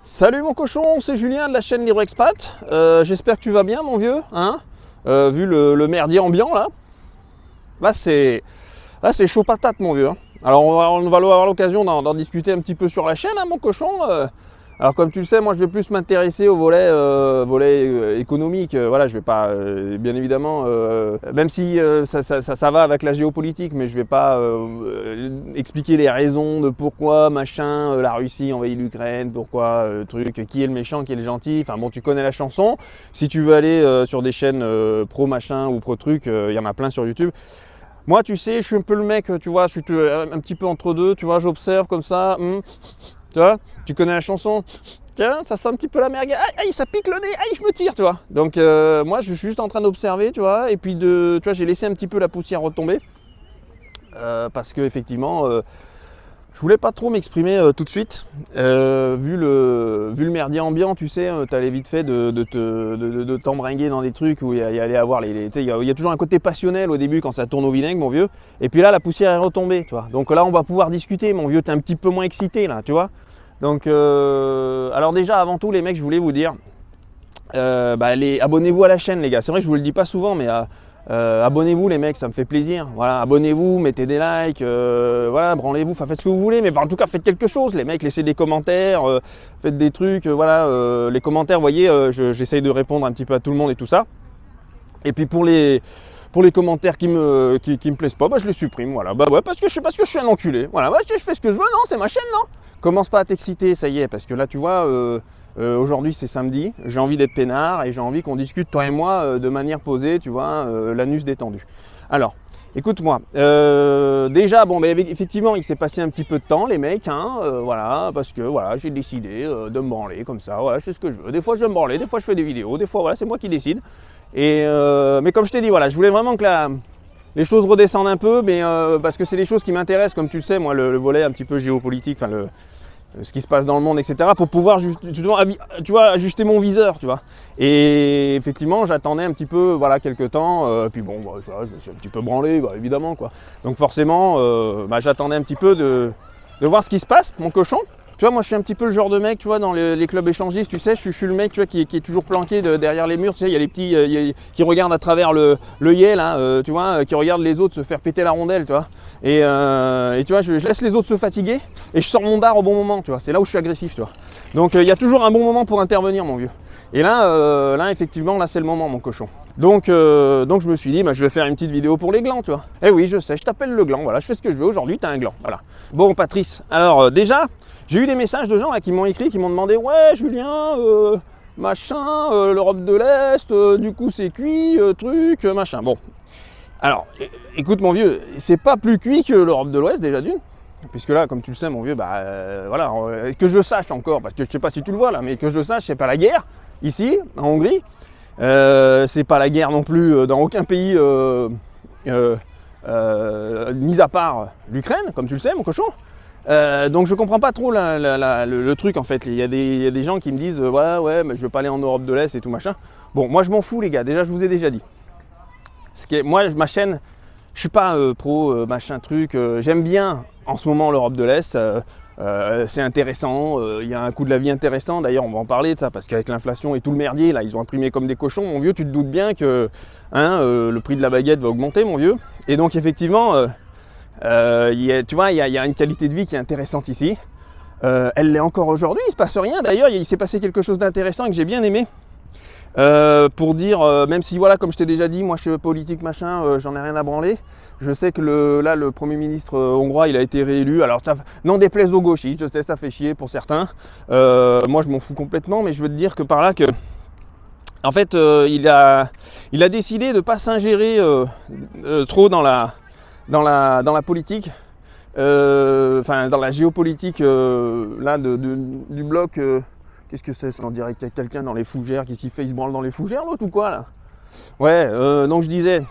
Salut mon cochon, c'est Julien de la chaîne Libre Expat. J'espère que tu vas bien mon vieux, hein, vu le merdier ambiant là. Là c'est chaud patate mon vieux, hein. Alors on va avoir l'occasion d'en discuter un petit peu sur la chaîne, hein, mon cochon. Alors comme tu le sais, moi je vais plus m'intéresser au volet économique. Voilà, je vais pas, bien évidemment, même si ça va avec la géopolitique, mais je vais pas expliquer les raisons de pourquoi machin, la Russie envahit l'Ukraine, pourquoi truc, qui est le méchant, qui est le gentil. Enfin bon, tu connais la chanson. Si tu veux aller sur des chaînes pro machin ou pro truc, il y en a plein sur YouTube. Moi, tu sais, je suis un peu le mec, tu vois, je suis un petit peu entre deux, tu vois, j'observe comme ça. Tu vois, tu connais la chanson, tiens, ça sent un petit peu la merguez, aïe, ça pique le nez, aïe, je me tire, tu vois. Donc moi, je suis juste en train d'observer, tu vois, et puis tu vois, j'ai laissé un petit peu la poussière retomber, parce que effectivement, je voulais pas trop m'exprimer tout de suite, vu le merdier ambiant, tu sais, t'allais vite fait de t'embringuer dans des trucs où il y allait avoir il y a toujours un côté passionnel au début quand ça tourne au vinaigre, mon vieux, et puis là, la poussière est retombée, tu vois. Donc là, on va pouvoir discuter, mon vieux, t'es un petit peu moins excité, là, tu vois. Donc, alors déjà, avant tout, les mecs, je voulais vous dire, abonnez-vous à la chaîne, les gars. C'est vrai que je vous le dis pas souvent, mais abonnez-vous, les mecs, ça me fait plaisir. Voilà, abonnez-vous, mettez des likes, voilà, branlez-vous, enfin, faites ce que vous voulez, mais en tout cas, faites quelque chose, les mecs. Laissez des commentaires, faites des trucs, voilà. Les commentaires, vous voyez, j'essaye de répondre un petit peu à tout le monde et tout ça. Et puis pour les commentaires qui me plaisent pas, je les supprime, voilà. Bah ouais, parce que je suis un enculé. Voilà, je fais ce que je veux, non, c'est ma chaîne, non. Commence pas à t'exciter, ça y est, parce que là, tu vois, aujourd'hui c'est samedi, j'ai envie d'être peinard et j'ai envie qu'on discute, toi et moi, de manière posée, tu vois, l'anus détendu. Alors, écoute-moi, déjà, bon, mais effectivement, il s'est passé un petit peu de temps, les mecs, hein, voilà, parce que voilà, j'ai décidé de me branler comme ça, voilà, je fais ce que je veux. Des fois, je vais me branler, des fois, je fais des vidéos, des fois, voilà, c'est moi qui décide. Et mais comme je t'ai dit, voilà, je voulais vraiment que les choses redescendent un peu, mais parce que c'est des choses qui m'intéressent, comme tu le sais, moi, le volet un petit peu géopolitique, enfin, ce qui se passe dans le monde, etc., pour pouvoir justement, tu vois, ajuster mon viseur, tu vois. Et effectivement, j'attendais un petit peu, voilà, quelques temps, puis bon, je me suis un petit peu branlé, évidemment, quoi. Donc forcément, j'attendais un petit peu de voir ce qui se passe, mon cochon. Tu vois, moi je suis un petit peu le genre de mec, tu vois, dans les clubs échangistes, tu sais, je suis le mec, tu vois, qui est toujours planqué derrière les murs, tu sais, il y a les petits qui regardent à travers l'œillet, là, tu vois, qui regardent les autres se faire péter la rondelle, tu vois. Et tu vois, je laisse les autres se fatiguer et je sors mon dard au bon moment, tu vois, c'est là où je suis agressif, tu vois. Donc il y a toujours un bon moment pour intervenir, mon vieux. Et là, effectivement, là c'est le moment, mon cochon. Donc je me suis dit, je vais faire une petite vidéo pour les glands, tu vois. Eh oui, je sais, je t'appelle le gland, voilà, je fais ce que je veux, aujourd'hui t'as un gland, voilà. Bon, Patrice, alors déjà, j'ai eu des messages de gens là qui m'ont écrit, qui m'ont demandé, ouais, Julien, machin, l'Europe de l'Est, du coup c'est cuit, truc, machin. Bon, alors, écoute mon vieux, c'est pas plus cuit que l'Europe de l'Ouest déjà d'une. Puisque là, comme tu le sais, mon vieux, voilà, que je sache encore, parce que je sais pas si tu le vois là, mais que je sache, c'est pas la guerre, ici, en Hongrie. C'est pas la guerre non plus dans aucun pays, mis à part l'Ukraine, comme tu le sais, mon cochon. Donc je comprends pas trop le truc en fait. Il y a des gens qui me disent, voilà, ouais, mais je veux pas aller en Europe de l'Est et tout machin. Bon, moi je m'en fous les gars, déjà je vous ai déjà dit. Moi, ma chaîne, je suis pas pro machin truc, j'aime bien en ce moment l'Europe de l'Est, c'est intéressant, il y a un coût de la vie intéressant, d'ailleurs on va en parler de ça, parce qu'avec l'inflation et tout le merdier, là ils ont imprimé comme des cochons, mon vieux, tu te doutes bien que le prix de la baguette va augmenter, mon vieux, et donc effectivement, tu vois, il y a une qualité de vie qui est intéressante ici, elle l'est encore aujourd'hui, il se passe rien, d'ailleurs il s'est passé quelque chose d'intéressant et que j'ai bien aimé. Pour dire, même si voilà, comme je t'ai déjà dit, moi je suis politique machin, j'en ai rien à branler. Je sais que le Premier ministre hongrois il a été réélu, alors ça n'en déplaise aux gauchistes, je sais ça fait chier pour certains, moi je m'en fous complètement, mais je veux te dire que par là que en fait il a décidé de ne pas s'ingérer trop dans la politique, enfin dans la géopolitique là du bloc. Qu'est-ce que c'est? On dirait qu'il y a quelqu'un dans les fougères qui s'y fait, il se branle dans les fougères, l'autre ou quoi là? Ouais, donc je disais.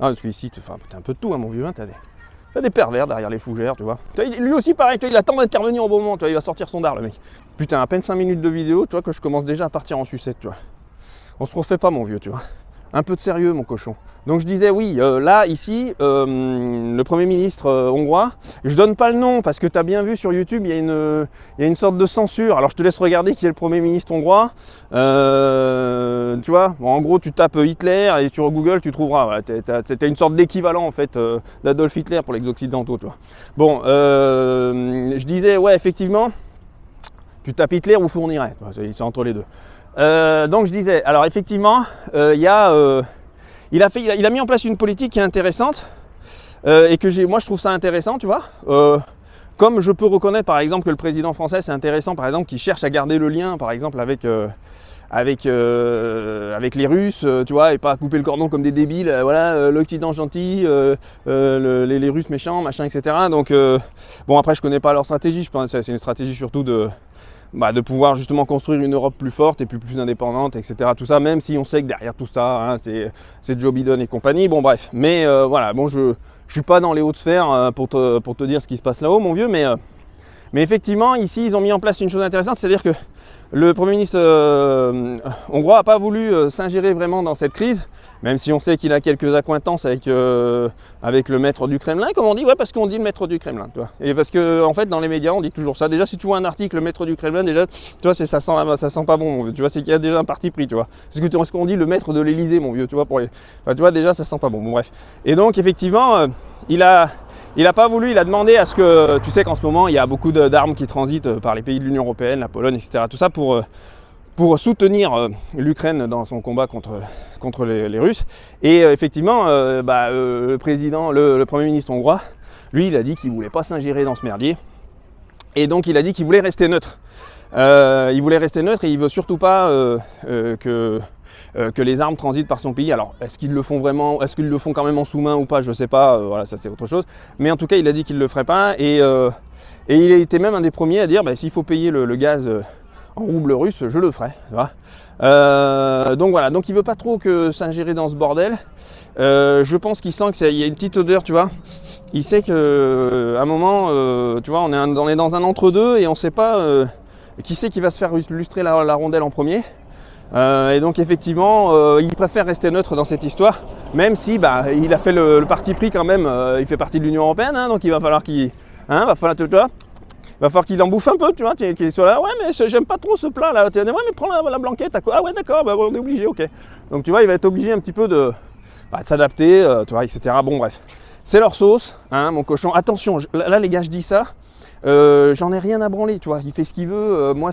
Ah, parce qu'ici, t'as un peu de tout, hein, mon vieux, hein, t'as des pervers derrière les fougères, tu vois. Lui aussi, pareil, il attend d'intervenir au bon moment, tu vois, il va sortir son dard, le mec. Putain, à peine 5 minutes de vidéo, tu vois, que je commence déjà à partir en sucette, tu vois. On se refait pas, mon vieux, tu vois. Un peu de sérieux, mon cochon. Donc je disais oui, là, ici, le Premier ministre hongrois, je donne pas le nom parce que tu as bien vu sur YouTube, il y a une sorte de censure. Alors je te laisse regarder qui est le Premier ministre hongrois. Tu vois, bon, en gros, tu tapes Hitler et sur Google, tu trouveras. Voilà, t'as une sorte d'équivalent en fait d'Adolf Hitler pour les Occidentaux. Tu vois. Bon, je disais, ouais, effectivement, tu tapes Hitler ou Fourniret, c'est entre les deux. Donc je disais, alors effectivement, il a mis en place une politique qui est intéressante et que moi je trouve ça intéressant, tu vois. Comme je peux reconnaître par exemple que le président français c'est intéressant, par exemple, qui cherche à garder le lien, par exemple, avec les Russes, tu vois, et pas couper le cordon comme des débiles, voilà, l'Occident gentil, les Russes méchants, machin, etc. Donc, bon, après, je connais pas leur stratégie, je pense que c'est une stratégie surtout de pouvoir justement construire une Europe plus forte et plus indépendante, etc. Tout ça, même si on sait que derrière tout ça, hein, c'est Joe Biden et compagnie. Bon, bref. Mais voilà, bon, je suis pas dans les hautes sphères pour te dire ce qui se passe là-haut, mon vieux, mais effectivement, ici, ils ont mis en place une chose intéressante, c'est-à-dire que le Premier ministre hongrois n'a pas voulu s'ingérer vraiment dans cette crise, même si on sait qu'il a quelques accointances avec le maître du Kremlin, comme on dit, ouais, parce qu'on dit le maître du Kremlin, tu vois. Et parce que en fait, dans les médias, on dit toujours ça. Déjà, si tu vois un article, le maître du Kremlin, déjà, tu vois, ça sent pas bon, tu vois, c'est qu'il y a déjà un parti pris, tu vois. Parce qu'on dit le maître de l'Élysée, mon vieux, tu vois, enfin, tu vois, déjà, ça sent pas bon. Bon, bref. Et donc, effectivement, il a pas voulu, il a demandé à ce que, tu sais qu'en ce moment, il y a beaucoup d'armes qui transitent par les pays de l'Union Européenne, la Pologne, etc. Tout ça pour soutenir l'Ukraine dans son combat contre les Russes. Et effectivement, le président, le Premier ministre hongrois, lui, il a dit qu'il ne voulait pas s'ingérer dans ce merdier. Et donc, il a dit qu'il voulait rester neutre. Il voulait rester neutre et il ne veut surtout pas que les armes transitent par son pays. Alors, est-ce qu'ils le font vraiment, est-ce qu'ils le font quand même en sous-main ou pas, je ne sais pas, voilà, ça c'est autre chose. Mais en tout cas, il a dit qu'il ne le ferait pas. Et il était même un des premiers à dire, s'il faut payer le gaz en rouble russe, je le ferai. Tu vois. Donc voilà, donc il veut pas trop que s'ingérer dans ce bordel. Je pense qu'il sent qu'il y a une petite odeur, tu vois. Il sait qu'à un moment, tu vois, on est dans un entre-deux et on ne sait pas qui c'est qui va se faire lustrer la rondelle en premier. Et donc effectivement, il préfère rester neutre dans cette histoire, même si il a fait le parti pris quand même. Il fait partie de l'Union Européenne, hein, donc il va falloir qu'il en bouffe un peu, tu vois, qu'il soit là, ouais, mais j'aime pas trop ce plat là. Tu vas dire, ouais, mais prends la blanquette, à quoi? Ah ouais, d'accord, on est obligé, ok. Donc tu vois, il va être obligé un petit peu de s'adapter, tu vois, etc. Bon, bref, c'est leur sauce, hein, mon cochon. Attention, là, les gars, je dis ça. J'en ai rien à branler, tu vois, il fait ce qu'il veut, moi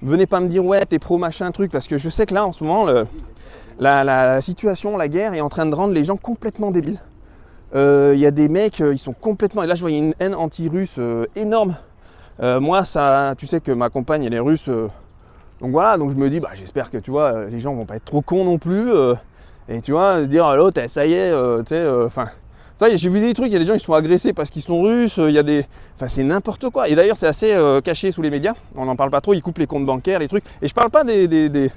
venez pas me dire ouais t'es pro machin truc, parce que je sais que là en ce moment la situation, la guerre est en train de rendre les gens complètement débiles. Il y a des mecs, ils sont complètement, et là je voyais une haine anti-russe énorme. Moi ça, tu sais que ma compagne elle est russe, donc voilà, donc je me dis j'espère que tu vois les gens vont pas être trop cons non plus, et tu vois dire à l'autre ça y est, tu sais, enfin. J'ai vu des trucs, il y a des gens qui se font agresser parce qu'ils sont russes, il y a des... Enfin c'est n'importe quoi. Et d'ailleurs c'est assez caché sous les médias, on n'en parle pas trop, ils coupent les comptes bancaires, les trucs. Et je parle pas des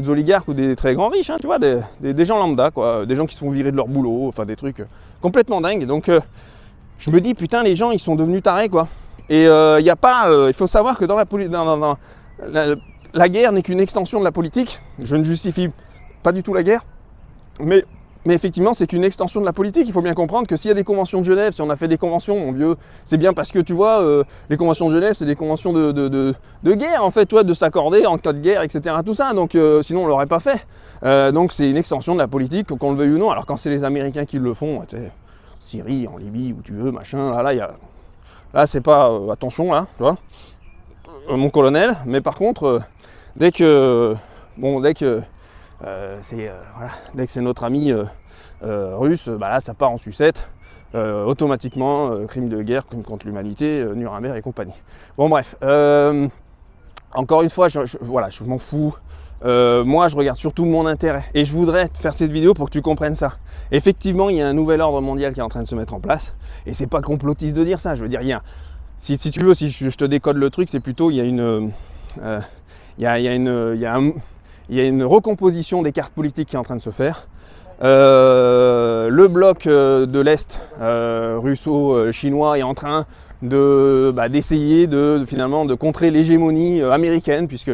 oligarques ou des très grands riches, hein, tu vois, des gens lambda, quoi, des gens qui se font virer de leur boulot, enfin des trucs complètement dingues. Donc je me dis putain les gens ils sont devenus tarés quoi. Et il y a pas... il faut savoir que dans la guerre n'est qu'une extension de la politique. Je ne justifie pas du tout la guerre, mais effectivement, c'est qu'une extension de la politique. Il faut bien comprendre que s'il y a des conventions de Genève, si on a fait des conventions, mon vieux, c'est bien parce que tu vois, les conventions de Genève, c'est des conventions de guerre, en fait, toi, de s'accorder en cas de guerre, etc. Tout ça. Donc, sinon, on ne l'aurait pas fait. Donc, c'est une extension de la politique, qu'on le veuille ou non. Alors, quand c'est les Américains qui le font, tu sais, en Syrie, en Libye, où tu veux, machin, là, c'est pas attention, là, tu vois, mon colonel. Mais par contre, dès que c'est notre ami russe, là ça part en sucette, automatiquement, crime de guerre, crime contre l'humanité, Nuremberg et compagnie. Bon bref, encore une fois, je m'en fous. Moi je regarde surtout mon intérêt et je voudrais te faire cette vidéo pour que tu comprennes ça. Effectivement, il y a un nouvel ordre mondial qui est en train de se mettre en place et c'est pas complotiste de dire ça, je veux dire, si tu veux, si je te décode le truc, c'est plutôt il y a une recomposition des cartes politiques qui est en train de se faire. Le bloc de l'Est russo-chinois est en train d'essayer finalement de contrer l'hégémonie américaine, puisque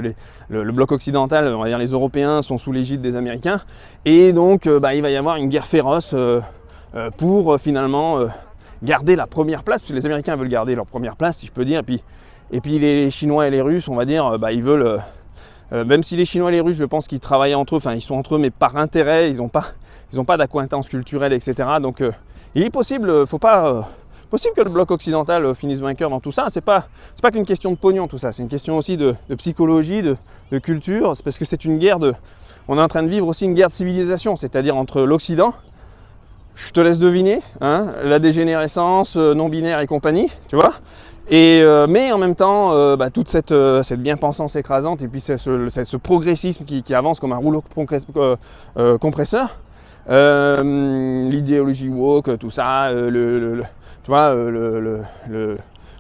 le bloc occidental, on va dire les Européens, sont sous l'égide des Américains, et donc il va y avoir une guerre féroce pour finalement garder la première place, parce que les Américains veulent garder leur première place, si je peux dire, et puis les Chinois et les Russes, on va dire, ils veulent, même si les Chinois et les Russes, je pense qu'ils travaillent entre eux, enfin ils sont entre eux, mais par intérêt, ils n'ont pas d'acquaintance culturelle, etc. Donc il est possible, possible que le bloc occidental finisse vainqueur dans tout ça. C'est pas qu'une question de pognon tout ça, c'est une question aussi de psychologie, de culture. C'est parce que c'est une guerre on est en train de vivre aussi une guerre de civilisation, c'est-à-dire entre l'Occident, je te laisse deviner, hein, la dégénérescence non-binaire et compagnie, tu vois. Mais en même temps, toute cette bien-pensance écrasante et puis ce progressisme qui avance comme un rouleau compresseur, l'idéologie woke, tout ça, tu vois,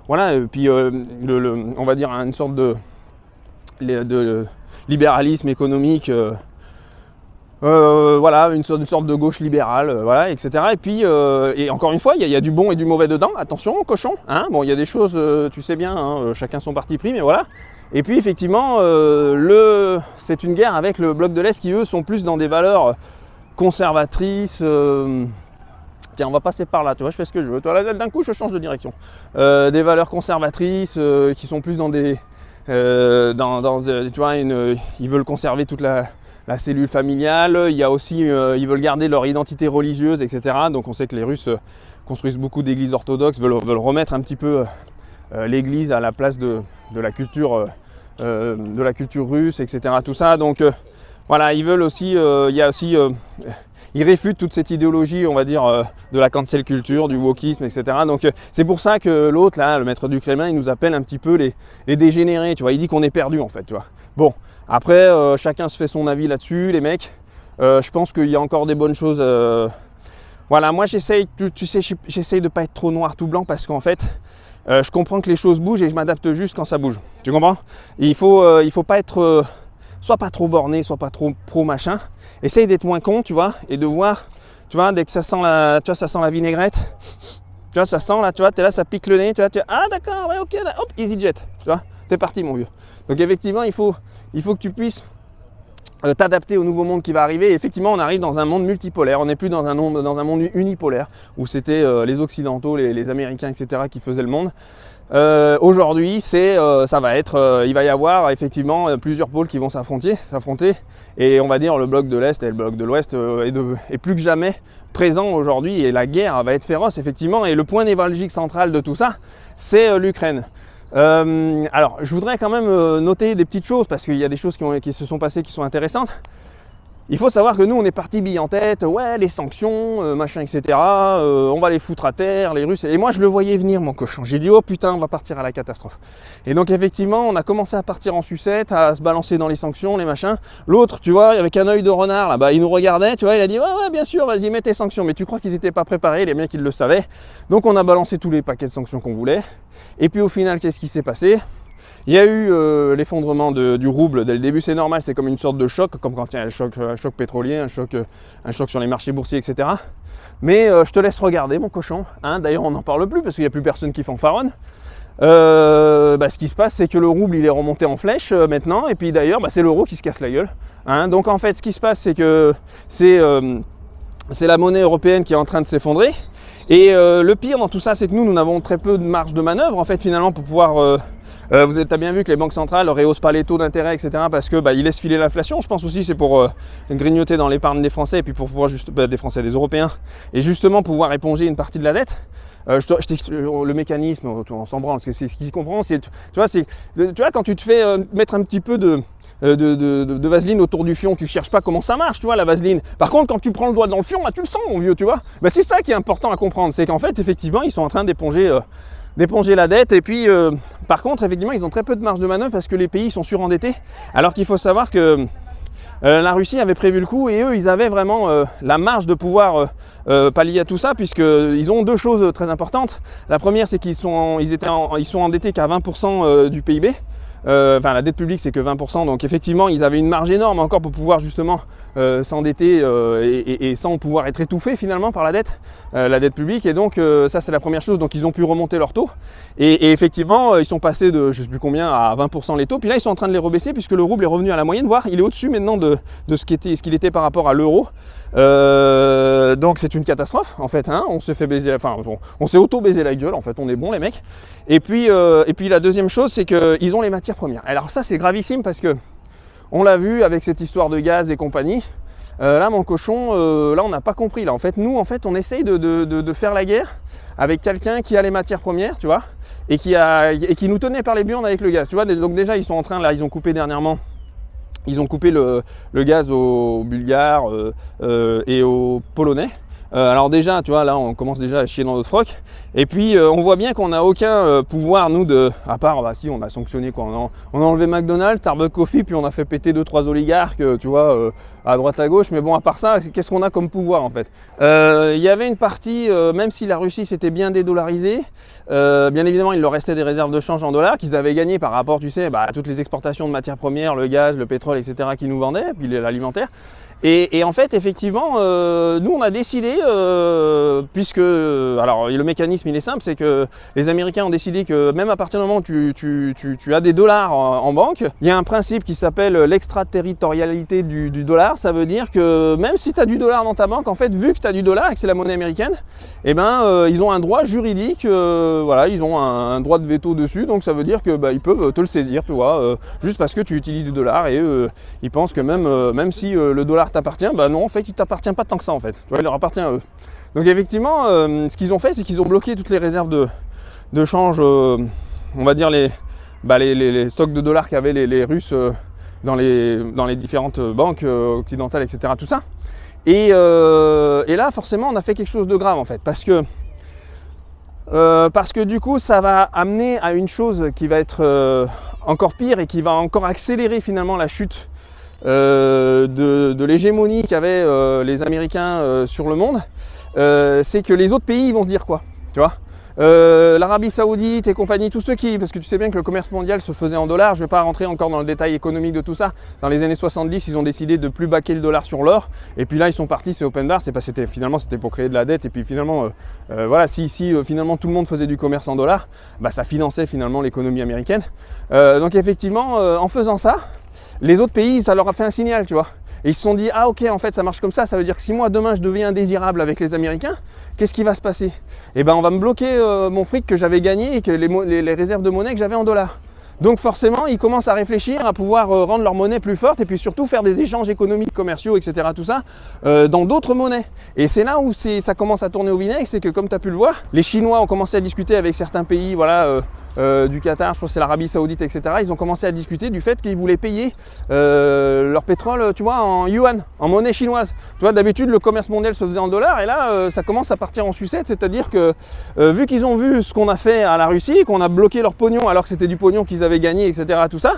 voilà, et puis on va dire une sorte de libéralisme économique. Voilà, une sorte de gauche libérale, voilà, etc. Et puis, et encore une fois, il y a du bon et du mauvais dedans. Attention, cochon. Hein, bon, il y a des choses, tu sais bien, hein, chacun son parti pris, mais voilà. Et puis, effectivement, c'est une guerre avec le bloc de l'Est qui, eux, sont plus dans des valeurs conservatrices. Tiens, on va passer par là, tu vois, je fais ce que je veux. Toi, là, d'un coup, je change de direction. Des valeurs conservatrices qui sont plus dans des... tu vois, ils veulent conserver toute la cellule familiale. Il y a aussi, ils veulent garder leur identité religieuse, etc. Donc on sait que les Russes construisent beaucoup d'églises orthodoxes, veulent remettre un petit peu l'église à la place de la culture russe, etc. Tout ça. Donc voilà, ils veulent aussi, il y a aussi, ils réfutent toute cette idéologie, on va dire, de la cancel culture, du wokisme, etc. Donc c'est pour ça que l'autre, là, le maître du Kremlin, il nous appelle un petit peu les dégénérés, tu vois. Il dit qu'on est perdu, en fait, tu vois. Bon, après, chacun se fait son avis là-dessus, les mecs. Je pense qu'il y a encore des bonnes choses. Voilà, moi, j'essaye de pas être trop noir, tout blanc, parce qu'en fait, je comprends que les choses bougent et je m'adapte juste quand ça bouge. Tu comprends? Et il faut pas être... soit pas trop borné, soit pas trop pro machin. Essaye d'être moins con, tu vois, et de voir, tu vois, dès que ça sent la vinaigrette, tu vois, ça sent là, tu vois, t'es là, ça pique le nez, tu vois, ah d'accord, ouais, ok, là, hop, EasyJet, tu vois, t'es parti mon vieux. Donc effectivement, il faut que tu puisses t'adapter au nouveau monde qui va arriver. Et effectivement, on arrive dans un monde multipolaire, on n'est plus dans un monde unipolaire, où c'était les Occidentaux, les Américains, etc. qui faisaient le monde. Aujourd'hui, ça va être, il va y avoir effectivement plusieurs pôles qui vont s'affronter, et on va dire le bloc de l'Est et le bloc de l'Ouest est plus que jamais présent aujourd'hui, et la guerre va être féroce effectivement. Et le point névralgique central de tout ça, c'est l'Ukraine. Alors, je voudrais quand même noter des petites choses, parce qu'il y a des choses qui se sont passées qui sont intéressantes. Il faut savoir que nous, on est parti bille en tête, ouais, les sanctions, machin, etc. On va les foutre à terre, les Russes. Et moi, je le voyais venir, mon cochon. J'ai dit, oh putain, on va partir à la catastrophe. Et donc, effectivement, on a commencé à partir en sucette, à se balancer dans les sanctions, les machins. L'autre, tu vois, avec un œil de renard, là-bas, il nous regardait, tu vois, il a dit, ouais, bien sûr, vas-y, mets tes sanctions. Mais tu crois qu'ils n'étaient pas préparés, les mecs, ils le savaient. Donc, on a balancé tous les paquets de sanctions qu'on voulait. Et puis, au final, qu'est-ce qui s'est passé ? Il y a eu l'effondrement du rouble dès le début, c'est normal, c'est comme une sorte de choc, comme quand il y a un choc pétrolier, un choc sur les marchés boursiers, etc. Mais je te laisse regarder, mon cochon. Hein, d'ailleurs, on n'en parle plus parce qu'il n'y a plus personne qui fanfaronne. Ce qui se passe, c'est que le rouble, il est remonté en flèche maintenant, et puis d'ailleurs, c'est l'euro qui se casse la gueule. Hein, donc en fait, ce qui se passe, c'est que c'est la monnaie européenne qui est en train de s'effondrer. Et le pire dans tout ça, c'est que nous n'avons très peu de marge de manœuvre, en fait, finalement, pour pouvoir... vous avez bien vu que les banques centrales ne rehaussent pas les taux d'intérêt, etc. parce que ils laissent filer l'inflation. Je pense aussi c'est pour grignoter dans l'épargne des Français et puis pour pouvoir des Français, des Européens, et justement pouvoir éponger une partie de la dette. Je t'explique le mécanisme, on s'en branle, parce que ce qu'il comprend, c'est, tu vois, quand tu te fais mettre un petit peu de vaseline autour du fion, tu cherches pas comment ça marche, tu vois, la vaseline. Par contre, quand tu prends le doigt dans le fion, là, tu le sens, mon vieux, tu vois. C'est ça qui est important à comprendre, c'est qu'en fait, effectivement, ils sont en train d'éponger la dette, et puis par contre effectivement ils ont très peu de marge de manœuvre parce que les pays sont surendettés, alors qu'il faut savoir que la Russie avait prévu le coup, et eux ils avaient vraiment la marge de pouvoir pallier à tout ça, puisqu'ils ont deux choses très importantes. La première, c'est qu'ils sont endettés qu'à 20% du PIB, Enfin, la dette publique, c'est que 20%. Donc, effectivement, ils avaient une marge énorme encore pour pouvoir justement s'endetter et sans pouvoir être étouffés finalement par la dette publique. Et donc, ça, c'est la première chose. Donc, ils ont pu remonter leurs taux. Et effectivement, ils sont passés de, je ne sais plus combien, à 20% les taux. Puis là, ils sont en train de les rebaisser puisque le rouble est revenu à la moyenne, voire il est au-dessus maintenant de ce qu'il était par rapport à l'euro. Donc c'est une catastrophe en fait, hein. On s'est fait baiser, enfin on s'est auto-baisé la gueule en fait, on est bons les mecs. Et puis la deuxième chose, c'est qu'ils ont les matières premières. Alors ça c'est gravissime parce que on l'a vu avec cette histoire de gaz et compagnie. Là mon cochon, là on n'a pas compris là. En fait nous on essaye de faire la guerre avec quelqu'un qui a les matières premières, tu vois, et qui nous tenait par les burnes avec le gaz, tu vois. Donc déjà ils sont en train, là ils ont coupé dernièrement. Ils ont coupé le gaz aux Bulgares et aux Polonais. Alors déjà, tu vois, là on commence déjà à chier dans notre froc. Et puis on voit bien qu'on n'a aucun pouvoir, nous, à part, bah si, on a sanctionné quoi. On a enlevé McDonald's, Starbucks Coffee, puis on a fait péter 2-3 oligarques, tu vois, à droite à gauche. Mais bon, à part ça, qu'est-ce qu'on a comme pouvoir en fait? Il y avait une partie, même si la Russie s'était bien dédollarisée, bien évidemment il leur restait des réserves de change en dollars qu'ils avaient gagnées par rapport, tu sais, à toutes les exportations de matières premières, le gaz, le pétrole, etc. qu'ils nous vendaient, puis l'alimentaire. Et en fait, effectivement, nous on a décidé, puisque, alors le mécanisme il est simple, c'est que les Américains ont décidé que même à partir du moment où tu as des dollars en banque, il y a un principe qui s'appelle l'extraterritorialité du dollar. Ça veut dire que même si tu as du dollar dans ta banque, en fait, vu que tu as du dollar et que c'est la monnaie américaine, eh ben, ils ont un droit juridique, voilà, ils ont un droit de veto dessus, donc ça veut dire que ils peuvent te le saisir, tu vois, juste parce que tu utilises du dollar et ils pensent que même si le dollar t'appartient, non, en fait, il t'appartient pas tant que ça, en fait. Tu vois, il leur appartient à eux. Donc, effectivement, ce qu'ils ont fait, c'est qu'ils ont bloqué toutes les réserves de change, on va dire les stocks de dollars qu'avaient les Russes dans les différentes banques occidentales, etc. Tout ça. Et là, forcément, on a fait quelque chose de grave, en fait, parce que du coup, ça va amener à une chose qui va être encore pire et qui va encore accélérer finalement la chute de l'hégémonie qu'avaient les Américains sur le monde. C'est que les autres pays vont se dire quoi, tu vois. L'Arabie Saoudite et compagnie, tous ceux qui, parce que tu sais bien que le commerce mondial se faisait en dollars, je ne vais pas rentrer encore dans le détail économique de tout ça. Dans les années 70, ils ont décidé de plus baquer le dollar sur l'or, et puis là ils sont partis, c'est open bar, c'est parce que finalement c'était pour créer de la dette, et puis finalement, voilà, si finalement tout le monde faisait du commerce en dollars, ça finançait finalement l'économie américaine. Donc effectivement, en faisant ça, les autres pays, ça leur a fait un signal, tu vois. Et ils se sont dit, ah ok, en fait ça marche comme ça veut dire que si moi demain je deviens indésirable avec les Américains, qu'est-ce qui va se passer? Eh ben on va me bloquer mon fric que j'avais gagné et que les réserves de monnaie que j'avais en dollars. Donc forcément, ils commencent à réfléchir à pouvoir rendre leur monnaie plus forte et puis surtout faire des échanges économiques, commerciaux, etc. Tout ça, dans d'autres monnaies. Et c'est là où ça commence à tourner au vinaigre, c'est que comme tu as pu le voir, les Chinois ont commencé à discuter avec certains pays, voilà, du Qatar, je crois que c'est l'Arabie Saoudite, etc. Ils ont commencé à discuter du fait qu'ils voulaient payer leur pétrole, tu vois, en yuan, en monnaie chinoise. Tu vois, d'habitude, le commerce mondial se faisait en dollars et là, ça commence à partir en sucette, c'est-à-dire que vu qu'ils ont vu ce qu'on a fait à la Russie, qu'on a bloqué leur pognon alors que c'était du pognon qu'ils avaient gagné, etc. Tout ça,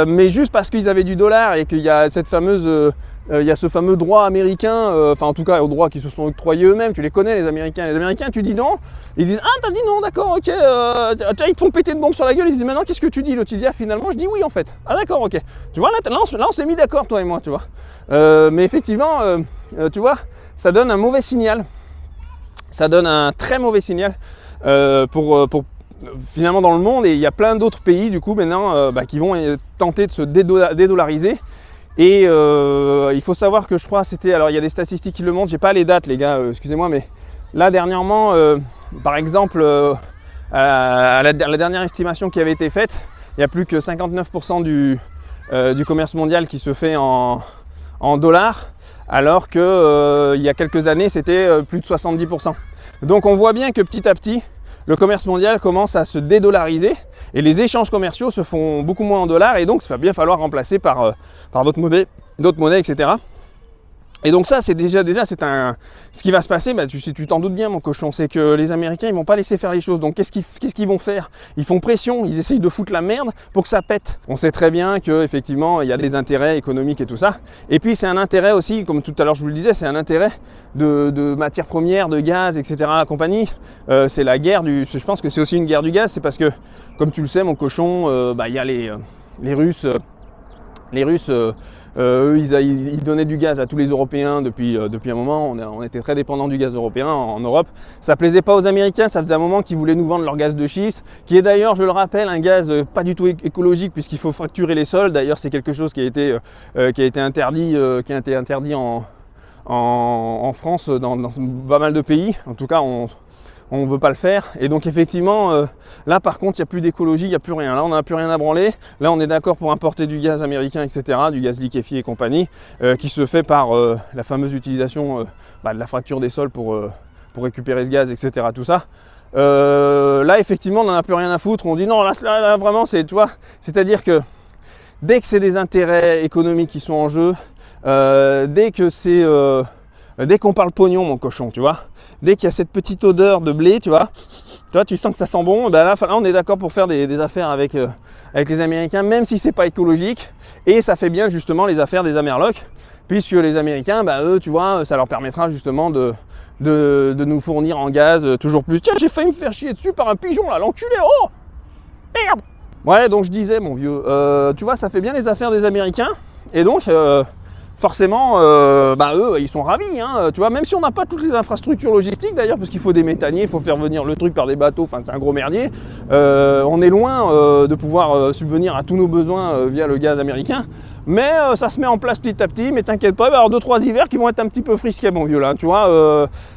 mais juste parce qu'ils avaient du dollar et qu'il y a cette fameuse il y a ce fameux droit américain, enfin en tout cas aux droits qui se sont octroyés eux-mêmes, tu les connais les Américains. Les Américains, tu dis non, ils disent ah t'as dit non, d'accord, ok, ils te font péter une bombe sur la gueule, ils disent maintenant qu'est-ce que tu dis? L'autre il dit ah finalement je dis oui en fait. Ah d'accord, ok. Tu vois là on s'est mis d'accord toi et moi, tu vois. Mais effectivement, tu vois, ça donne un mauvais signal. Ça donne un très mauvais signal pour finalement dans le monde, et il y a plein d'autres pays du coup maintenant qui vont tenter de se dédollariser. Et il faut savoir que je crois c'était, alors il y a des statistiques qui le montrent, j'ai pas les dates les gars, excusez-moi, mais là dernièrement, par exemple, à la dernière estimation qui avait été faite, il n'y a plus que 59% du commerce mondial qui se fait en dollars, alors que il y a quelques années c'était plus de 70%. Donc on voit bien que petit à petit, le commerce mondial commence à se dédollariser et les échanges commerciaux se font beaucoup moins en dollars, et donc ça va bien falloir remplacer par d'autres monnaies, etc. Et donc ça, c'est déjà ce qui va se passer, bah, tu t'en doutes bien mon cochon, c'est que les Américains, ils vont pas laisser faire les choses. Donc qu'est-ce qu'ils vont faire? Ils font pression, ils essayent de foutre la merde pour que ça pète. On sait très bien qu'effectivement, il y a des intérêts économiques et tout ça. Et puis c'est un intérêt aussi, comme tout à l'heure je vous le disais, c'est un intérêt de matières premières, de gaz, etc. compagnie. C'est la guerre je pense que c'est aussi une guerre du gaz, c'est parce que, comme tu le sais mon cochon, il y a les Russes. Les Russes, eux, ils donnaient du gaz à tous les Européens depuis un moment. On était très dépendants du gaz européen en Europe. Ça plaisait pas aux Américains, ça faisait un moment qu'ils voulaient nous vendre leur gaz de schiste, qui est d'ailleurs, je le rappelle, un gaz pas du tout écologique puisqu'il faut fracturer les sols. D'ailleurs, c'est quelque chose qui a été interdit, en France, dans pas mal de pays. En tout cas, on ne veut pas le faire. Et donc effectivement, là par contre, il n'y a plus d'écologie, il n'y a plus rien. Là, on n'a plus rien à branler. Là, on est d'accord pour importer du gaz américain, etc., du gaz liquéfié et compagnie, qui se fait par la fameuse utilisation de la fracture des sols pour récupérer ce gaz, etc., tout ça. Là, effectivement, on n'en a plus rien à foutre. On dit non, là vraiment, tu vois, c'est-à-dire que dès que c'est des intérêts économiques qui sont en jeu, dès qu'on parle pognon, mon cochon, tu vois, dès qu'il y a cette petite odeur de blé, tu vois, tu sens que ça sent bon, ben là on est d'accord pour faire des affaires avec les Américains, même si c'est pas écologique, et ça fait bien justement les affaires des Amerlocs, puisque les Américains, eux, tu vois, ça leur permettra justement de nous fournir en gaz toujours plus. Tiens, j'ai failli me faire chier dessus par un pigeon là, l'enculé, oh merde. Ouais, donc je disais, mon vieux, tu vois, ça fait bien les affaires des Américains, et donc forcément, eux, ils sont ravis, hein, tu vois, même si on n'a pas toutes les infrastructures logistiques d'ailleurs, parce qu'il faut des méthaniers, il faut faire venir le truc par des bateaux, enfin c'est un gros merdier, on est loin de pouvoir subvenir à tous nos besoins via le gaz américain, mais ça se met en place petit à petit, mais t'inquiète pas, il va y avoir 2-3 hivers qui vont être un petit peu frisqués, mon vieux, là, tu vois,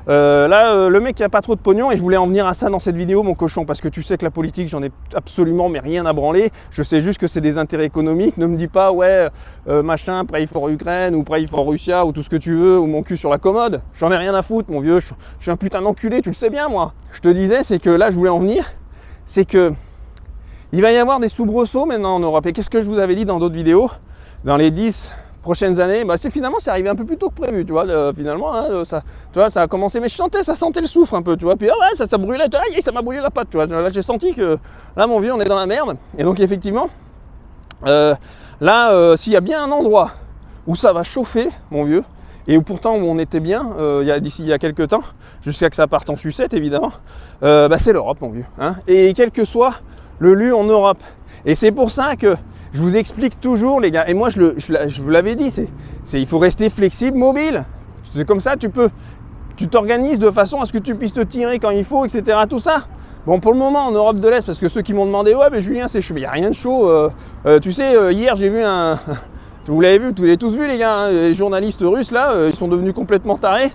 le mec qui a pas trop de pognon, et je voulais en venir à ça dans cette vidéo, mon cochon, parce que tu sais que la politique, j'en ai absolument mais rien à branler, je sais juste que c'est des intérêts économiques, ne me dis pas, ouais, machin, pray for Ukraine, ou pray for Russia, ou tout ce que tu veux, ou mon cul sur la commode, j'en ai rien à foutre, mon vieux, je suis un putain d'enculé, tu le sais bien, moi. Je te disais, c'est que là, je voulais en venir, c'est que il va y avoir des soubresauts maintenant en Europe, et qu'est-ce que je vous avais dit dans d'autres vidéos? Dans les 10 prochaines années, c'est arrivé un peu plus tôt que prévu, tu vois, finalement, hein, ça a commencé, mais ça sentait le soufre un peu, tu vois, puis ouais, ça brûlait, ça m'a brûlé la patte, tu vois, là j'ai senti que, là mon vieux, on est dans la merde, et donc effectivement, s'il y a bien un endroit où ça va chauffer, mon vieux, et où pourtant où on était bien, d'ici il y a quelques temps, jusqu'à que ça parte en sucette évidemment, c'est l'Europe, mon vieux, hein, et quel que soit le lieu en Europe, et c'est pour ça que je vous explique toujours, les gars, et moi je vous l'avais dit, il faut rester flexible, mobile. C'est comme ça, tu t'organises de façon à ce que tu puisses te tirer quand il faut, etc. Tout ça. Bon, pour le moment en Europe de l'Est, parce que ceux qui m'ont demandé, ouais, mais Julien, c'est chaud, mais il n'y a rien de chaud. Tu sais, hier j'ai vu vous l'avez vu, vous l'avez tous vu, les gars, hein, les journalistes russes là, ils sont devenus complètement tarés.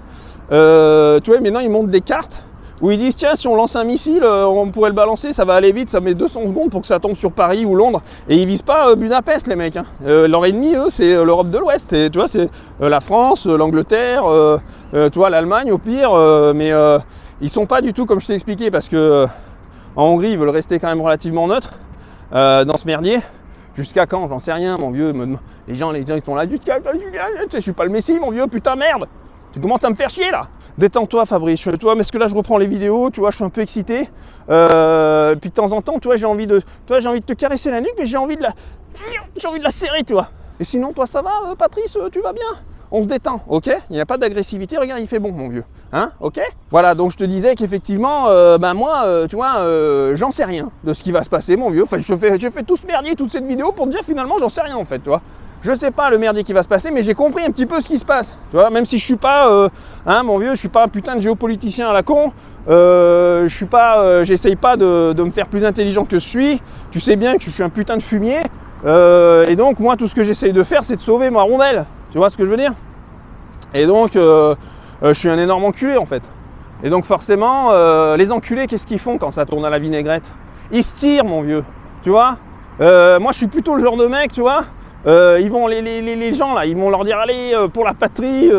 Tu vois, maintenant ils montrent des cartes où ils disent tiens, si on lance un missile, on pourrait le balancer, ça va aller vite, ça met 200 secondes pour que ça tombe sur Paris ou Londres, et ils visent pas Budapest, les mecs, hein. Leur ennemi, eux, c'est l'Europe de l'Ouest, tu vois, c'est la France, l'Angleterre, tu vois, l'Allemagne au pire, mais ils sont pas du tout comme je t'ai expliqué, parce que en Hongrie, ils veulent rester quand même relativement neutres dans ce merdier. Jusqu'à quand? J'en sais rien, mon vieux. Les gens ils sont là, Julien, je suis pas le Messie, mon vieux, putain, merde. Tu commences à me faire chier là. Détends-toi, Fabrice, tu vois, parce que là je reprends les vidéos, tu vois, je suis un peu excité. Puis de temps en temps, tu vois, j'ai envie de te caresser la nuque, mais j'ai envie de la serrer, tu vois. Et sinon, toi, ça va, Patrice, tu vas bien? On se détend, ok? Il n'y a pas d'agressivité, regarde, il fait bon, mon vieux. Hein, ok? Voilà, donc je te disais qu'effectivement, moi, tu vois, j'en sais rien de ce qui va se passer, mon vieux. Enfin, je fais tout ce merdier, toute cette vidéo pour te dire finalement, j'en sais rien en fait, tu vois. Je sais pas le merdier qui va se passer, mais j'ai compris un petit peu ce qui se passe. Tu vois, même si je suis pas, mon vieux, je suis pas un putain de géopoliticien à la con. Je suis pas, j'essaye pas de me faire plus intelligent que je suis. Tu sais bien que je suis un putain de fumier. Et donc, moi, tout ce que j'essaye de faire, c'est de sauver ma rondelle. Tu vois ce que je veux dire? Et donc, je suis un énorme enculé, en fait. Et donc, forcément, les enculés, qu'est-ce qu'ils font quand ça tourne à la vinaigrette? Ils se tirent, mon vieux. Tu vois? Moi, je suis plutôt le genre de mec, tu vois? Ils vont les gens là, ils vont leur dire allez pour la patrie,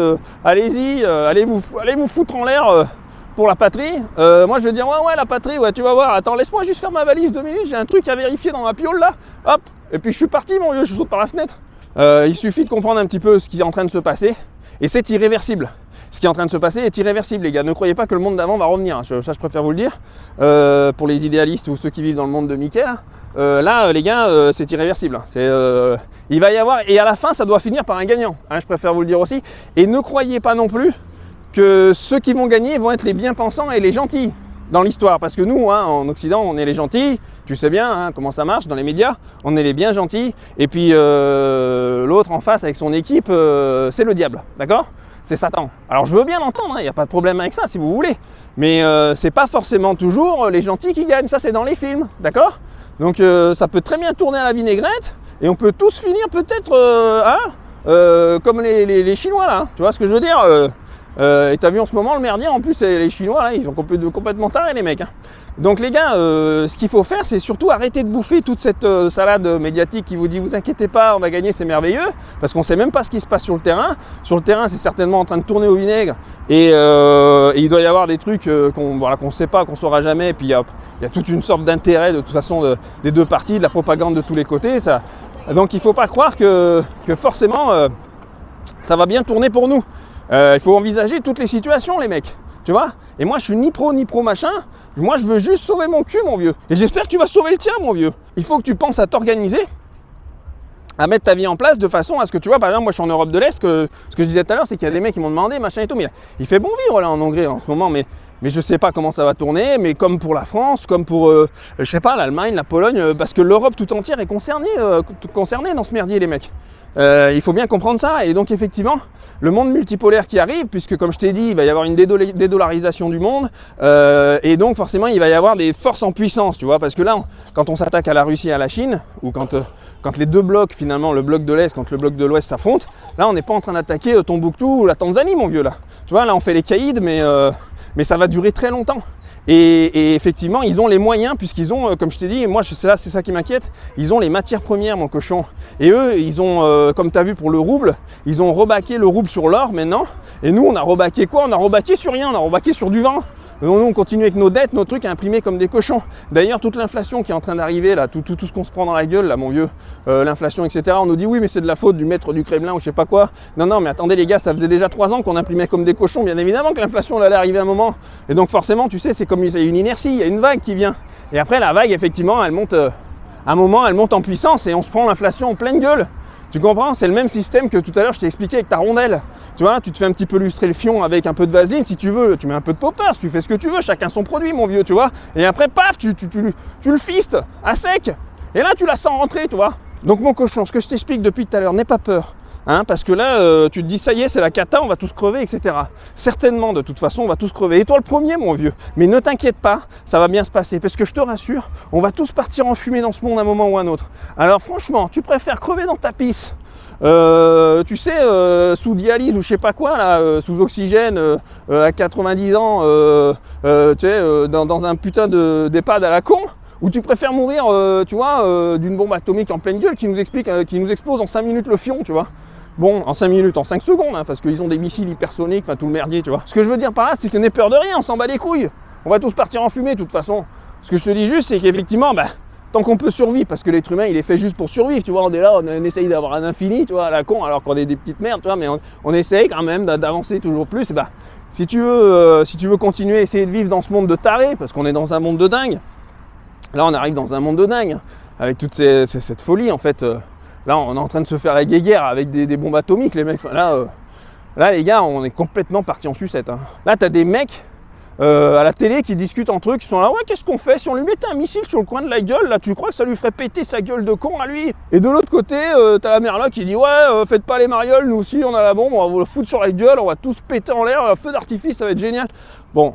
allez-y, allez vous foutre en l'air pour la patrie. Moi je vais dire ouais la patrie, ouais tu vas voir, attends laisse-moi juste faire ma valise 2 minutes, j'ai un truc à vérifier dans ma piole là, hop, et puis je suis parti mon vieux, je saute par la fenêtre. Il suffit de comprendre un petit peu ce qui est en train de se passer Et c'est irréversible. Ce qui est en train de se passer est irréversible, les gars. Ne croyez pas que le monde d'avant va revenir. Ça, je préfère vous le dire. Pour les idéalistes ou ceux qui vivent dans le monde de Mickey, là, les gars, c'est irréversible. Il va y avoir, et à la fin, ça doit finir par un gagnant. Hein, je préfère vous le dire aussi. Et ne croyez pas non plus que ceux qui vont gagner vont être les bien-pensants et les gentils dans l'histoire. Parce que nous, hein, en Occident, on est les gentils. Tu sais bien hein, comment ça marche dans les médias. On est les bien gentils. Et puis l'autre en face avec son équipe, c'est le diable. D'accord ? C'est Satan. Alors je veux bien l'entendre, il n'y a pas de problème avec ça si vous voulez. Mais c'est pas forcément toujours les gentils qui gagnent. Ça, c'est dans les films. D'accord ? Donc ça peut très bien tourner à la vinaigrette. Et on peut tous finir peut-être comme les Chinois là. Tu vois ce que je veux dire ? Et t'as vu en ce moment le merdier, en plus les Chinois là, ils sont complètement tarés les mecs. Hein. Donc les gars, ce qu'il faut faire, c'est surtout arrêter de bouffer toute cette salade médiatique qui vous dit vous inquiétez pas, on va gagner, c'est merveilleux, parce qu'on sait même pas ce qui se passe sur le terrain. Sur le terrain, c'est certainement en train de tourner au vinaigre, et il doit y avoir des trucs qu'on sait pas, qu'on saura jamais, et puis il y a toute une sorte d'intérêt de toute façon des deux parties, de la propagande de tous les côtés. Ça. Donc il faut pas croire que forcément ça va bien tourner pour nous. Il faut envisager toutes les situations les mecs, tu vois. Et moi je suis ni pro machin, moi je veux juste sauver mon cul mon vieux. Et j'espère que tu vas sauver le tien mon vieux. Il faut que tu penses à t'organiser, à mettre ta vie en place de façon à ce que tu vois, par exemple moi je suis en Europe de l'Est, ce que je disais tout à l'heure c'est qu'il y a des mecs qui m'ont demandé machin et tout, mais il fait bon vivre là en Hongrie en ce moment, mais je sais pas comment ça va tourner, mais comme pour la France, comme pour je sais pas l'Allemagne, la Pologne, parce que l'Europe tout entière est concernée dans ce merdier les mecs. Il faut bien comprendre ça, et donc effectivement le monde multipolaire qui arrive, puisque comme je t'ai dit il va y avoir une dédollarisation du monde, et donc forcément il va y avoir des forces en puissance, tu vois, parce que là quand on s'attaque à la Russie et à la Chine, ou quand les deux blocs finalement, le bloc de l'Est quand le bloc de l'Ouest s'affrontent, là on n'est pas en train d'attaquer Tombouctou ou la Tanzanie mon vieux là, tu vois, là on fait les caïds, mais ça va durer très longtemps. Et effectivement, ils ont les moyens, puisqu'ils ont, comme je t'ai dit, moi c'est ça qui m'inquiète, ils ont les matières premières, mon cochon. Et eux, ils ont, comme tu as vu pour le rouble, ils ont rebaqué le rouble sur l'or maintenant. Et nous, on a rebaqué quoi ? On a rebaqué sur rien, on a rebaqué sur du vent. Nous, on continue avec nos dettes, nos trucs à imprimer comme des cochons. D'ailleurs, toute l'inflation qui est en train d'arriver, là, tout ce qu'on se prend dans la gueule, là, mon vieux, l'inflation, etc. On nous dit oui, mais c'est de la faute du maître du Kremlin ou je sais pas quoi. Non, mais attendez les gars, ça faisait déjà 3 ans qu'on imprimait comme des cochons. Bien évidemment que l'inflation elle allait arriver à un moment. Et donc forcément, tu sais, c'est comme il y a une inertie, il y a une vague qui vient. Et après, la vague, effectivement, elle monte. À un moment, elle monte en puissance et on se prend l'inflation en pleine gueule. Tu comprends? C'est le même système que tout à l'heure je t'ai expliqué avec ta rondelle. Tu vois, tu te fais un petit peu lustrer le fion avec un peu de vaseline si tu veux, tu mets un peu de poppers, tu fais ce que tu veux, chacun son produit mon vieux, tu vois. Et après, paf, tu le fistes à sec. Et là, tu la sens rentrer, tu vois. Donc mon cochon, ce que je t'explique depuis tout à l'heure, n'aie pas peur. Hein, parce que là, tu te dis, ça y est, c'est la cata, on va tous crever, etc. Certainement, de toute façon, on va tous crever. Et toi le premier, mon vieux. Mais ne t'inquiète pas, ça va bien se passer. Parce que je te rassure, on va tous partir en fumée dans ce monde à un moment ou à un autre. Alors franchement, tu préfères crever dans ta pisse, tu sais, sous dialyse ou je sais pas quoi, là, sous oxygène, à 90 ans, tu sais, dans un putain d'EHPAD à la con, ou tu préfères mourir, tu vois, d'une bombe atomique en pleine gueule qui nous explose en 5 minutes le fion, tu vois. Bon, en 5 minutes, en 5 secondes, hein, parce qu'ils ont des missiles hypersoniques, enfin tout le merdier, tu vois. Ce que je veux dire par là, c'est que n'aie peur de rien, on s'en bat les couilles. On va tous partir en fumée, de toute façon. Ce que je te dis juste, c'est qu'effectivement, tant qu'on peut survivre, parce que l'être humain, il est fait juste pour survivre, tu vois, on est là, on essaye d'avoir un infini, tu vois, à la con, alors qu'on est des petites merdes, tu vois, mais on essaye quand même d'avancer toujours plus. Et si tu veux continuer à essayer de vivre dans ce monde de tarés, parce qu'on est dans un monde de dingue, là, on arrive dans un monde de dingue, avec toute cette folie, en fait. Là, on est en train de se faire la guéguerre avec des bombes atomiques, les mecs. Là, les gars, on est complètement partis en sucette. Hein. Là, t'as des mecs à la télé qui discutent entre eux, qui sont là, ouais, qu'est-ce qu'on fait? Si on lui mettait un missile sur le coin de la gueule, là, tu crois que ça lui ferait péter sa gueule de con à lui? Et de l'autre côté, t'as la mère là qui dit, ouais, faites pas les marioles, nous aussi, on a la bombe, on va vous la foutre sur la gueule, on va tous péter en l'air, feu d'artifice, ça va être génial. Bon,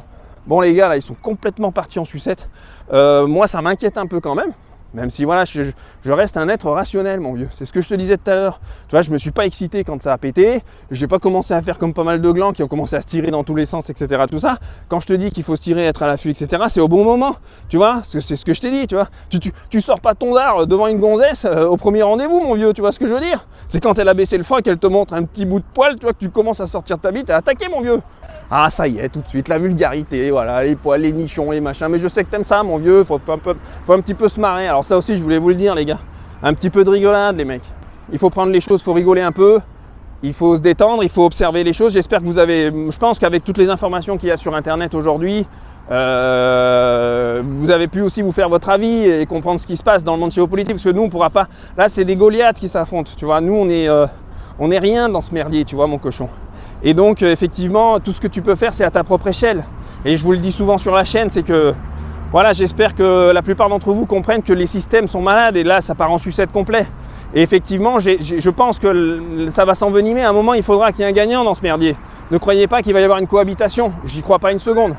les gars, là, ils sont complètement partis en sucette. Moi, ça m'inquiète un peu quand même. Même si voilà, je reste un être rationnel, mon vieux. C'est ce que je te disais tout à l'heure. Tu vois, je me suis pas excité quand ça a pété. J'ai pas commencé à faire comme pas mal de glands qui ont commencé à se tirer dans tous les sens, etc. Tout ça. Quand je te dis qu'il faut se tirer, être à l'affût, etc. C'est au bon moment. Tu vois, c'est ce que je t'ai dit. Tu vois, tu sors pas ton dard devant une gonzesse au premier rendez-vous, mon vieux. Tu vois ce que je veux dire? C'est quand elle a baissé le froc, qu'elle te montre un petit bout de poil, tu vois, que tu commences à sortir ta bite et à attaquer, mon vieux. Ah, ça y est, tout de suite, la vulgarité, voilà, les poils, les nichons, les machins. Mais je sais que t'aimes ça, mon vieux. Faut un petit peu se marrer. Alors ça aussi, je voulais vous le dire, les gars. Un petit peu de rigolade, les mecs. Il faut prendre les choses, faut rigoler un peu. il faut se détendre, il faut observer les choses. J'espère que je pense qu'avec toutes les informations qu'il y a sur Internet aujourd'hui, vous avez pu aussi vous faire votre avis et comprendre ce qui se passe dans le monde géopolitique, parce que nous on pourra pas, là c'est des Goliaths qui s'affrontent, tu vois, nous on est rien dans ce merdier, tu vois mon cochon. Et donc effectivement tout ce que tu peux faire c'est à ta propre échelle, et je vous le dis souvent sur la chaîne, c'est que voilà, j'espère que la plupart d'entre vous comprennent que les systèmes sont malades, et là ça part en sucette complet. Et effectivement, je pense que ça va s'envenimer. À un moment, il faudra qu'il y ait un gagnant dans ce merdier. Ne croyez pas qu'il va y avoir une cohabitation. J'y crois pas une seconde.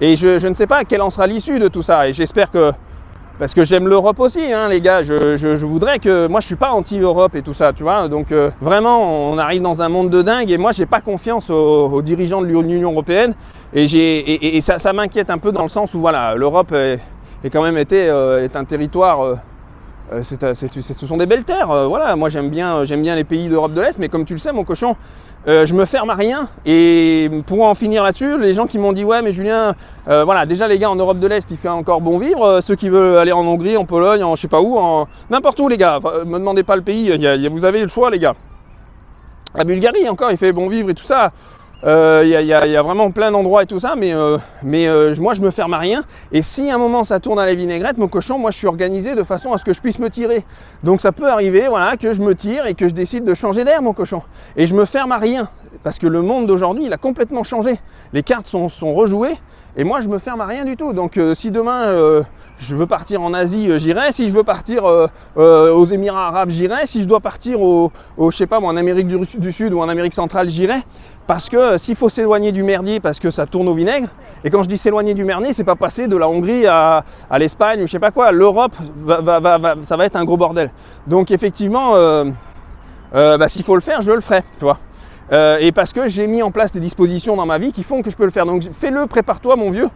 Et je ne sais pas quelle en sera l'issue de tout ça. Et j'espère que, parce que j'aime l'Europe aussi, hein, les gars, je voudrais que, moi je suis pas anti-Europe et tout ça, tu vois. Donc vraiment, on arrive dans un monde de dingue, et moi j'ai pas confiance aux dirigeants de l'Union européenne. Et ça m'inquiète un peu, dans le sens où voilà, l'Europe est quand même est un territoire. Ce sont des belles terres, voilà. Moi j'aime bien les pays d'Europe de l'Est, mais comme tu le sais mon cochon, je me ferme à rien. Et pour en finir là-dessus, les gens qui m'ont dit ouais mais Julien, voilà, déjà les gars en Europe de l'Est il fait encore bon vivre, ceux qui veulent aller en Hongrie, en Pologne, en je sais pas où, en n'importe où les gars, enfin, me demandez pas le pays, vous avez le choix les gars. La Bulgarie encore il fait bon vivre et tout ça. Y a vraiment plein d'endroits et tout ça, mais moi je me ferme à rien. Et si à un moment ça tourne à la vinaigrette, mon cochon, moi je suis organisé de façon à ce que je puisse me tirer. Donc ça peut arriver, voilà, que je me tire et que je décide de changer d'air, mon cochon. Et je me ferme à rien, parce que le monde d'aujourd'hui il a complètement changé. Les cartes sont rejouées, et moi je me ferme à rien du tout. Donc si demain je veux partir en Asie, j'irai. Si je veux partir aux Émirats Arabes, j'irai. Si je dois partir je sais pas moi, en Amérique du Sud ou en Amérique centrale, j'irai. Parce que s'il faut s'éloigner du merdier parce que ça tourne au vinaigre, et quand je dis s'éloigner du merdier, c'est pas passer de la Hongrie à l'Espagne ou je sais pas quoi, l'Europe ça va être un gros bordel. Donc effectivement, s'il faut le faire, je le ferai, tu vois. Et parce que j'ai mis en place des dispositions dans ma vie qui font que je peux le faire. Donc fais-le, prépare-toi mon vieux,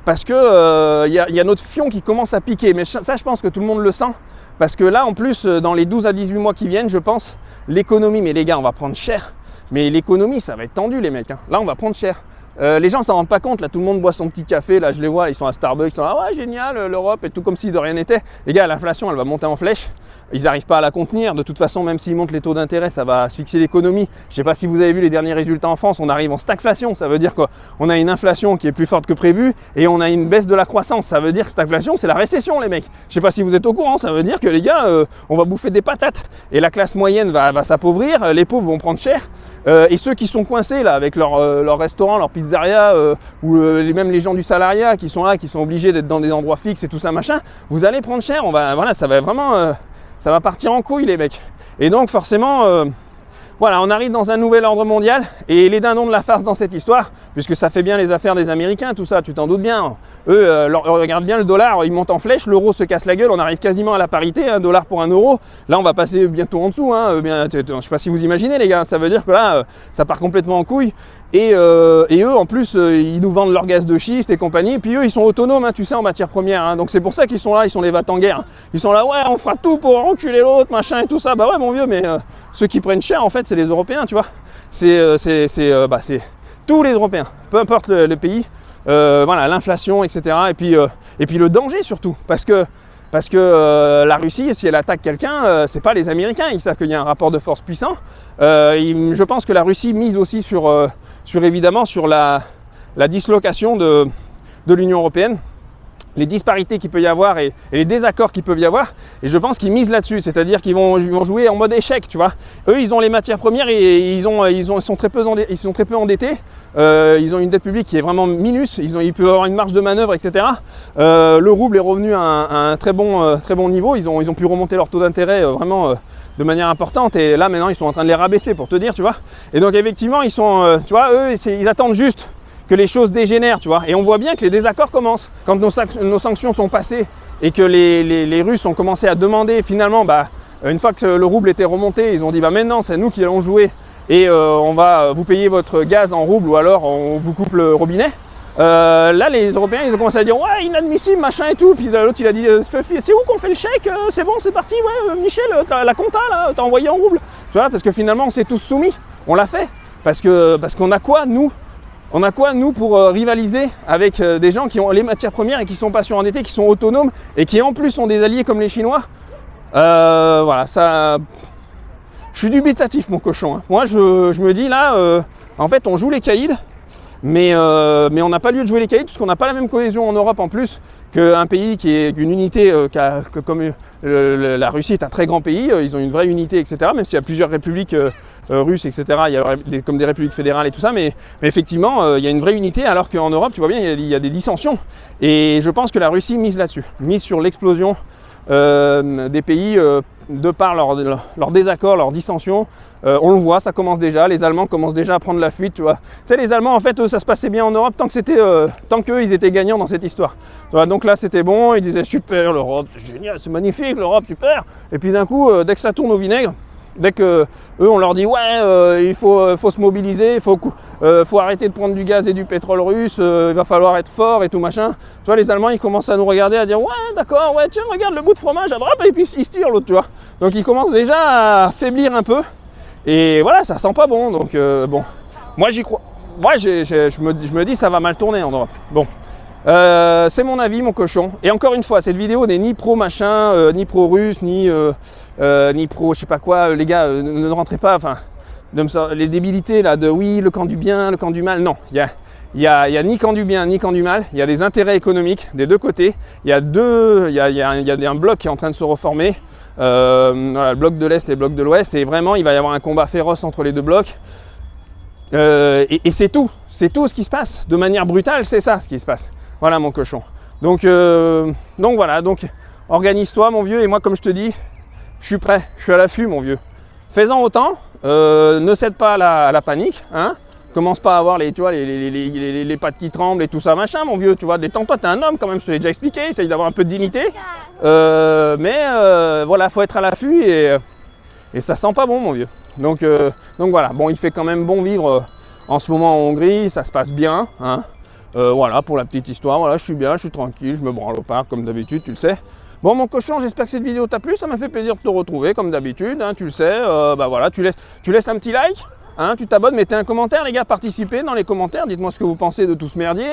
parce que y a notre fion qui commence à piquer. Mais ça je pense que tout le monde le sent, parce que là en plus dans les 12 à 18 mois qui viennent, je pense, l'économie, mais les gars on va prendre cher. Mais l'économie, ça va être tendu les mecs, hein. Là on va prendre cher. Les gens s'en rendent pas compte, là tout le monde boit son petit café, là je les vois, ils sont à Starbucks, ils sont là, ouais génial l'Europe, et tout comme si de rien n'était. Les gars, l'inflation elle va monter en flèche, ils n'arrivent pas à la contenir, de toute façon même s'ils montent les taux d'intérêt, ça va asphyxier l'économie. Je sais pas si vous avez vu les derniers résultats en France, on arrive en stagflation, ça veut dire qu'on a une inflation qui est plus forte que prévu, et on a une baisse de la croissance, ça veut dire que stagflation c'est la récession les mecs. Je sais pas si vous êtes au courant, ça veut dire que les gars, on va bouffer des patates, et la classe moyenne va s'appauvrir, les pauvres vont prendre cher. Et ceux qui sont coincés là avec leur restaurant, leur pizzeria, ou même les gens du salariat qui sont là, qui sont obligés d'être dans des endroits fixes et tout ça machin, vous allez prendre cher. Voilà, ça va vraiment, ça va partir en couille les mecs. Et donc forcément, voilà, on arrive dans un nouvel ordre mondial, et les dindons de la farce dans cette histoire, puisque ça fait bien les affaires des Américains, tout ça, tu t'en doutes bien. Eux, regarde bien le dollar, il monte en flèche, l'euro se casse la gueule, on arrive quasiment à la parité, $1 pour €1. Là, on va passer bientôt en dessous, hein. Je sais pas si vous imaginez les gars, ça veut dire que là, ça part complètement en couille. Et eux, en plus, ils nous vendent leur gaz de schiste et compagnie. Et puis eux, ils sont autonomes, hein, tu sais, en matière première. Hein. Donc c'est pour ça qu'ils sont là, ils sont les va-t-en guerre. Ils sont là, ouais, on fera tout pour enculer l'autre, machin et tout ça. Bah ouais, mon vieux, mais ceux qui prennent cher, en fait, c'est les Européens, tu vois. C'est tous les Européens, peu importe le pays. Voilà, l'inflation, etc. Et puis le danger surtout, parce que la Russie, si elle attaque quelqu'un, c'est pas les Américains, ils savent qu'il y a un rapport de force puissant. Je pense que la Russie mise aussi évidemment sur la dislocation de l'Union européenne, les disparités qu'il peut y avoir et les désaccords qu'il peut y avoir, et je pense qu'ils misent là-dessus, c'est-à-dire qu'ils vont jouer en mode échec, tu vois. Eux, ils ont les matières premières et ils sont très peu endettés, ils ont une dette publique qui est vraiment minus, ils peuvent avoir une marge de manœuvre, etc. Le rouble est revenu à un très bon niveau, ils ont pu remonter leur taux d'intérêt vraiment de manière importante, et là maintenant ils sont en train de les rabaisser, pour te dire, tu vois. Et donc effectivement, ils sont, tu vois, eux, ils attendent juste que les choses dégénèrent, tu vois. Et on voit bien que les désaccords commencent. Quand nos sanctions sont passées et que les Russes ont commencé à demander, finalement, une fois que le rouble était remonté, ils ont dit, maintenant c'est nous qui allons jouer, et on va vous payer votre gaz en rouble, ou alors on vous coupe le robinet. Là, les Européens, ils ont commencé à dire, ouais, inadmissible, machin et tout. Puis l'autre, il a dit, c'est où qu'on fait le chèque? C'est bon, c'est parti, ouais, Michel, la compta, là, t'as envoyé en rouble. Tu vois, parce que finalement, on s'est tous soumis. On l'a fait. Parce qu'on a quoi, nous? On a quoi, nous, pour rivaliser avec des gens qui ont les matières premières et qui ne sont pas surendettés, qui sont autonomes et qui, en plus, sont des alliés comme les Chinois? Voilà, ça... je suis dubitatif, mon cochon. Hein. Moi, je me dis là, en fait, on joue les caïds, mais on n'a pas lieu de jouer les caïds, puisqu'on n'a pas la même cohésion en Europe en plus qu'un pays qui est une unité, comme la Russie est un très grand pays, ils ont une vraie unité, etc. Même s'il y a plusieurs républiques russes, etc. Il y a comme des républiques fédérales et tout ça, mais effectivement, il y a une vraie unité, alors qu'en Europe, tu vois bien, il y a des dissensions. Et je pense que la Russie mise là-dessus, mise sur l'explosion des pays de par leur désaccord, leur dissension. On le voit, ça commence déjà, les Allemands commencent déjà à prendre la fuite, tu vois. Tu sais, les Allemands, en fait, eux, ça se passait bien en Europe tant qu'eux, ils étaient gagnants dans cette histoire. Tu vois, donc là, c'était bon, ils disaient super, l'Europe, c'est génial, c'est magnifique, l'Europe, super. Et puis d'un coup, dès que ça tourne au vinaigre, dès que eux, on leur dit ouais, il faut se mobiliser, il faut arrêter de prendre du gaz et du pétrole russe, il va falloir être fort et tout machin. Tu vois, les Allemands, ils commencent à nous regarder, à dire ouais, d'accord, ouais, tiens, regarde le bout de fromage à droite, et puis ils se tirent l'autre, tu vois. Donc ils commencent déjà à faiblir un peu. Et voilà, ça sent pas bon. Donc bon, moi j'y crois. Moi, je me dis ça va mal tourner en Europe. Bon. C'est mon avis, mon cochon. Et encore une fois, cette vidéo n'est ni pro machin, ni pro russe, ni pro je sais pas quoi. Les gars, ne rentrez pas, enfin, les débilités là de oui, le camp du bien, le camp du mal. Non, il y a ni camp du bien, ni camp du mal. Il y a des intérêts économiques des deux côtés. Il y a un bloc qui est en train de se reformer. Voilà, le bloc de l'Est et le bloc de l'Ouest. Et vraiment, il va y avoir un combat féroce entre les deux blocs. Et c'est tout. C'est tout ce qui se passe. De manière brutale, c'est ça ce qui se passe. Voilà mon cochon. Donc voilà, donc organise-toi mon vieux, et moi comme je te dis, je suis prêt, je suis à l'affût mon vieux. Fais-en autant, ne cède pas à la panique, hein. Commence pas à avoir les pattes qui tremblent et tout ça machin mon vieux, tu vois, détends-toi, t'es un homme quand même, je te l'ai déjà expliqué, essaye d'avoir un peu de dignité. Voilà, faut être à l'affût et ça sent pas bon mon vieux. Donc voilà, bon il fait quand même bon vivre en ce moment en Hongrie, ça se passe bien, hein. Voilà, pour la petite histoire, voilà, je suis bien, je suis tranquille, je me branle au parc comme d'habitude, tu le sais. Bon mon cochon, j'espère que cette vidéo t'a plu, ça m'a fait plaisir de te retrouver comme d'habitude, hein, tu le sais. Bah voilà, tu laisses un petit like, hein, tu t'abonnes, mettez un commentaire les gars, participez dans les commentaires, dites-moi ce que vous pensez de tout ce merdier.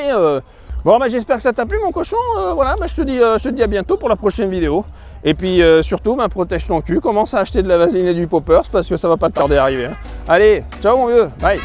Bon bah j'espère que ça t'a plu mon cochon, voilà, bah, je te dis à bientôt pour la prochaine vidéo. Et puis surtout, bah, protège ton cul, commence à acheter de la vaseline et du poppers parce que ça va pas tarder à arriver. Hein. Allez, ciao mon vieux, bye.